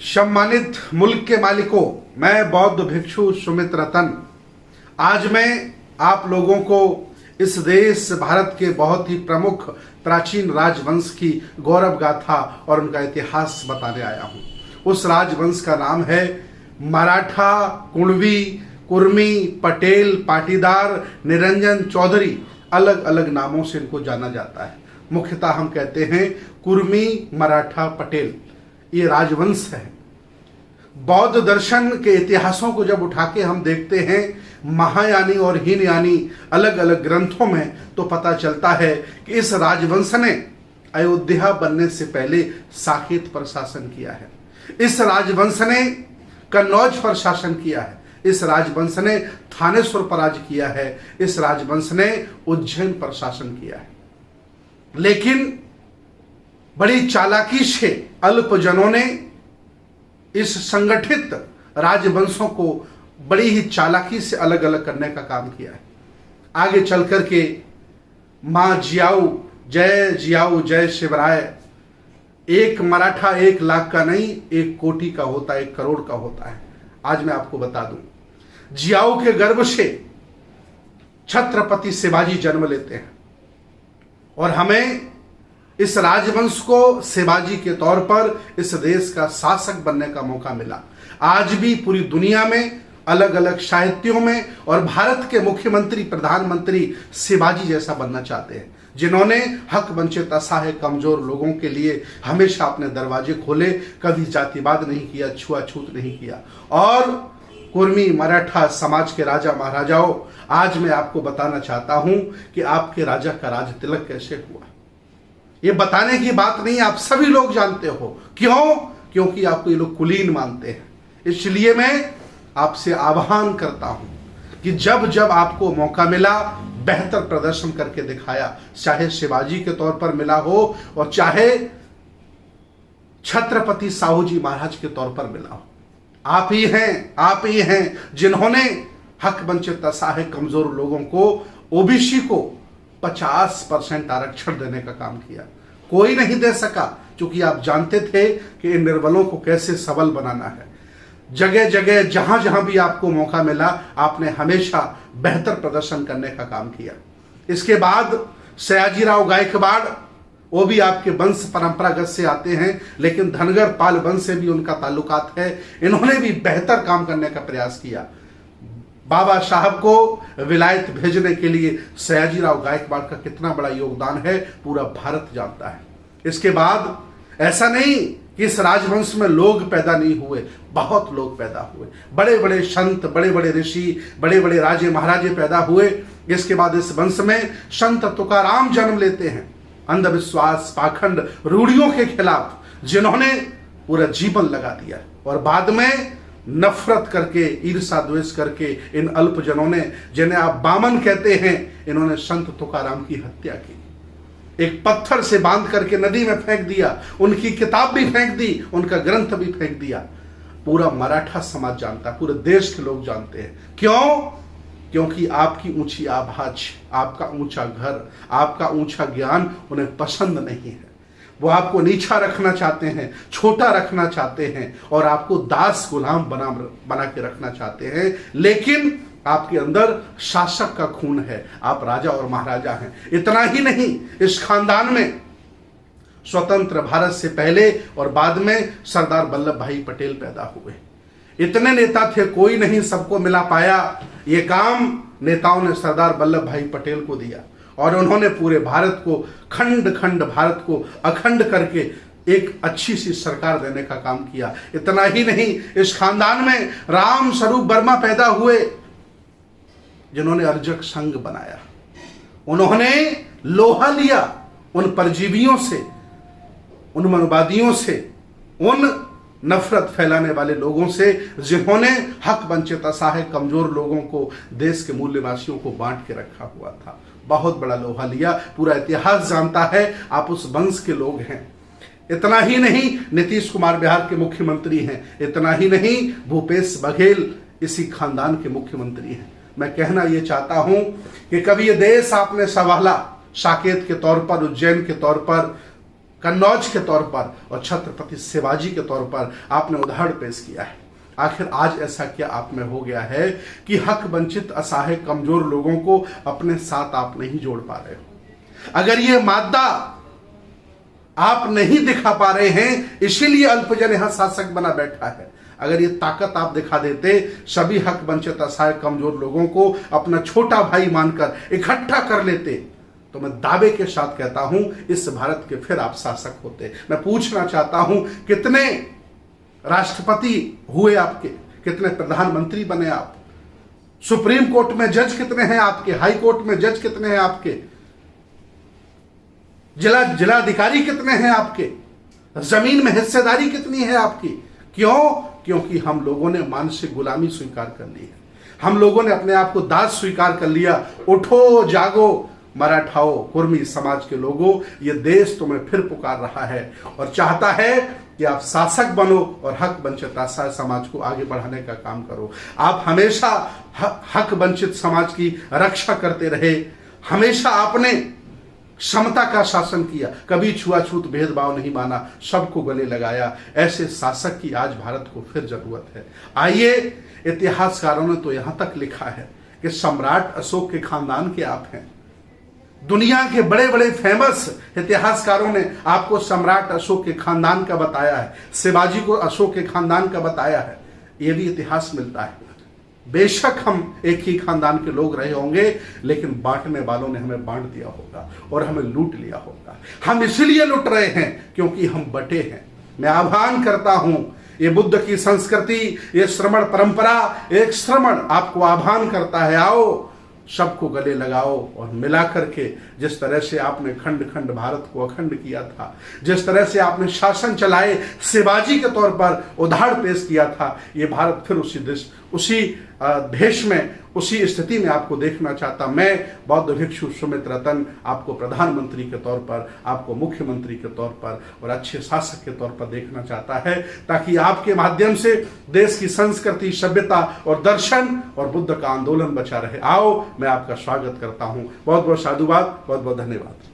सम्मानित मुल्क के मालिकों, मैं बौद्ध भिक्षु सुमित रतन आज मैं आप लोगों को इस देश भारत के बहुत ही प्रमुख प्राचीन राजवंश की गौरव गाथा और उनका इतिहास बताने आया हूँ। उस राजवंश का नाम है मराठा, कुणवी, कुर्मी, पटेल, पाटीदार, निरंजन, चौधरी। अलग अलग नामों से इनको जाना जाता है। मुख्यतः हम कहते हैं कुर्मी, मराठा, पटेल। ये राजवंश है। बौद्ध दर्शन के इतिहासों को जब उठा के हम देखते हैं महायानी और हीनयानी अलग अलग ग्रंथों में, तो पता चलता है कि इस राजवंश ने अयोध्या बनने से पहले साकेत पर शासन किया है। इस राजवंश ने कन्नौज पर शासन किया है। इस राजवंश ने थानेश्वर पर राज किया है। इस राजवंश ने उज्जैन पर शासन किया है। लेकिन बड़ी चालाकी से अल्पजनों ने इस संगठित राजवंशों को बड़ी ही चालाकी से अलग अलग करने का काम किया है। आगे चल कर के मां जियाऊ जय शिवराय, एक मराठा 1 लाख का नहीं, 1 कोटि का होता है, 1 करोड़ का होता है। आज मैं आपको बता दूं, जियाऊ के गर्भ से छत्रपति शिवाजी जन्म लेते हैं और हमें इस राजवंश को शिवाजी के तौर पर इस देश का शासक बनने का मौका मिला। आज भी पूरी दुनिया में अलग अलग साहित्यों में और भारत के मुख्यमंत्री, प्रधानमंत्री शिवाजी जैसा बनना चाहते हैं, जिन्होंने हक वंचित, असहाय, कमजोर लोगों के लिए हमेशा अपने दरवाजे खोले, कभी जातिवाद नहीं किया, छुआछूत नहीं किया। और कुर्मी मराठा समाज के राजा महाराजाओं, आज मैं आपको बताना चाहता हूं कि आपके राजा का राज तिलक कैसे हुआ। ये बताने की बात नहीं, आप सभी लोग जानते हो। क्यों? क्योंकि आपको ये लोग कुलीन मानते हैं। इसलिए मैं आपसे आह्वान करता हूं कि जब जब आपको मौका मिला, बेहतर प्रदर्शन करके दिखाया, चाहे शिवाजी के तौर पर मिला हो और चाहे छत्रपति साहू जी महाराज के तौर पर मिला हो। आप ही हैं जिन्होंने हक वंचित, असहाय, कमजोर लोगों को, ओबीसी को 50% आरक्षण देने का काम किया। कोई नहीं दे सका, क्योंकि आप जानते थे कि इन निर्बलों को कैसे सबल बनाना है। जगह जगह जहां जहां भी आपको मौका मिला, आपने हमेशा बेहतर प्रदर्शन करने का काम किया। इसके बाद सयाजीराव गायकवाड़, वो भी आपके वंश परंपरागत से आते हैं, लेकिन धनगर पाल वंश से भी उनका ताल्लुकात है। इन्होंने भी बेहतर काम करने का प्रयास किया। बाबा साहब को विलायत भेजने के लिए सयाजीराव गायकवाड़ का कितना बड़ा योगदान है, पूरा भारत जानता है। इसके बाद ऐसा नहीं कि इस राजवंश में लोग पैदा नहीं हुए, बहुत लोग पैदा हुए। बड़े बड़े संत, बड़े बड़े ऋषि, बड़े बड़े राजे महाराजे पैदा हुए। इसके बाद इस वंश में संत तुकाराम जन्म लेते हैं, अंधविश्वास, पाखंड, रूढ़ियों के खिलाफ जिन्होंने पूरा जीवन लगा दिया। और बाद में नफरत करके, ईर्षा द्वेष करके इन अल्पजनों ने, जिन्हें आप बामन कहते हैं, इन्होंने संत तुकाराम की हत्या की। एक पत्थर से बांध करके नदी में फेंक दिया, उनकी किताब भी फेंक दी, उनका ग्रंथ भी फेंक दिया। पूरा मराठा समाज जानता है, पूरे देश के लोग जानते हैं। क्यों? क्योंकि आपकी ऊंची आवाज, आपका ऊंचा घर, आपका ऊंचा ज्ञान उन्हें पसंद नहीं है। वो आपको नीचा रखना चाहते हैं, छोटा रखना चाहते हैं और आपको दास गुलाम बना के रखना चाहते हैं। लेकिन आपके अंदर शासक का खून है, आप राजा और महाराजा हैं। इतना ही नहीं, इस खानदान में स्वतंत्र भारत से पहले और बाद में सरदार वल्लभ भाई पटेल पैदा हुए। इतने नेता थे, कोई नहीं सबको मिला पाया। ये काम नेताओं ने सरदार वल्लभ भाई पटेल को दिया और उन्होंने पूरे भारत को, खंड खंड भारत को अखंड करके एक अच्छी सी सरकार देने का काम किया। इतना ही नहीं, इस खानदान में राम स्वरूप वर्मा पैदा हुए, जिन्होंने अर्जक संघ बनाया। उन्होंने लोहा लिया उन परजीवियों से, उन मनवादियों से, उन नफरत फैलाने वाले लोगों से, जिन्होंने हक वंचित, असहाय, कमजोर लोगों को, देश के मूल्यवासियों को बांट के रखा हुआ था। बहुत बड़ा लोहा लिया, पूरा इतिहास जानता है, आप उस वंश के लोग हैं। इतना ही नहीं, नीतीश कुमार बिहार के मुख्यमंत्री हैं। इतना ही नहीं, भूपेश बघेल इसी खानदान के मुख्यमंत्री हैं। मैं कहना यह चाहता हूं कि कभी ये देश आपने संभाला, साकेत के तौर पर, उज्जैन के तौर पर, कन्नौज के तौर पर और छत्रपति शिवाजी के तौर पर आपने उदाहरण पेश किया है। आखिर आज ऐसा क्या आप में हो गया है कि हक वंचित, असहाय, कमजोर लोगों को अपने साथ आप नहीं जोड़ पा रहे हो? अगर ये मादा आप नहीं दिखा पा रहे हैं, इसीलिए अल्पजन यहां शासक बना बैठा है। अगर ये ताकत आप दिखा देते, सभी हक वंचित, असहाय, कमजोर लोगों को अपना छोटा भाई मानकर इकट्ठा कर लेते, तो मैं दावे के साथ कहता हूं इस भारत के फिर आप शासक होते। मैं पूछना चाहता हूं, कितने राष्ट्रपति हुए आपके, कितने प्रधानमंत्री बने आप, सुप्रीम कोर्ट में जज कितने हैं आपके, हाई कोर्ट में जज कितने हैं आपके, जिलाधिकारी कितने हैं आपके, जमीन में हिस्सेदारी कितनी है आपकी? क्यों? क्योंकि हम लोगों ने मानसिक गुलामी स्वीकार कर ली है। हम लोगों ने अपने आप को दास स्वीकार कर लिया। उठो, जागो मराठाओं, कुर्मी समाज के लोगों, ये देश तुम्हें फिर पुकार रहा है और चाहता है कि आप शासक बनो और हक वंचित, असहाय समाज को आगे बढ़ाने का काम करो। आप हमेशा हक वंचित समाज की रक्षा करते रहे, हमेशा आपने समता का शासन किया, कभी छुआछूत भेदभाव नहीं माना, सबको गले लगाया। ऐसे शासक की आज भारत को फिर जरूरत है। आइए, इतिहासकारों ने तो यहां तक लिखा है कि सम्राट अशोक के खानदान के आप हैं। दुनिया के बड़े बड़े फेमस इतिहासकारों ने आपको सम्राट अशोक के खानदान का बताया है, शिवाजी को अशोक के खानदान का बताया है। यह भी इतिहास मिलता है। बेशक हम एक ही खानदान के लोग रहे होंगे, लेकिन बांटने वालों ने हमें बांट दिया होगा और हमें लूट लिया होगा। हम इसलिए लूट रहे हैं क्योंकि हम बटे हैं। मैं आह्वान करता हूं, ये बुद्ध की संस्कृति, ये श्रमण परंपरा, एक श्रमण आपको आह्वान करता है, आओ सबको गले लगाओ और मिला करके, जिस तरह से आपने खंड खंड भारत को अखंड किया था, जिस तरह से आपने शासन चलाए, शिवाजी के तौर पर उदाहरण पेश किया था, ये भारत फिर उसी देश में, उसी स्थिति में आपको देखना चाहता। मैं बौद्ध भिक्षु सुमित रतन आपको प्रधानमंत्री के तौर पर, आपको मुख्यमंत्री के तौर पर और अच्छे शासक के तौर पर देखना चाहता है, ताकि आपके माध्यम से देश की संस्कृति, सभ्यता और दर्शन और बुद्ध का आंदोलन बचा रहे। आओ, मैं आपका स्वागत करता हूं। बहुत बहुत साधुवाद, बहुत बहुत धन्यवाद।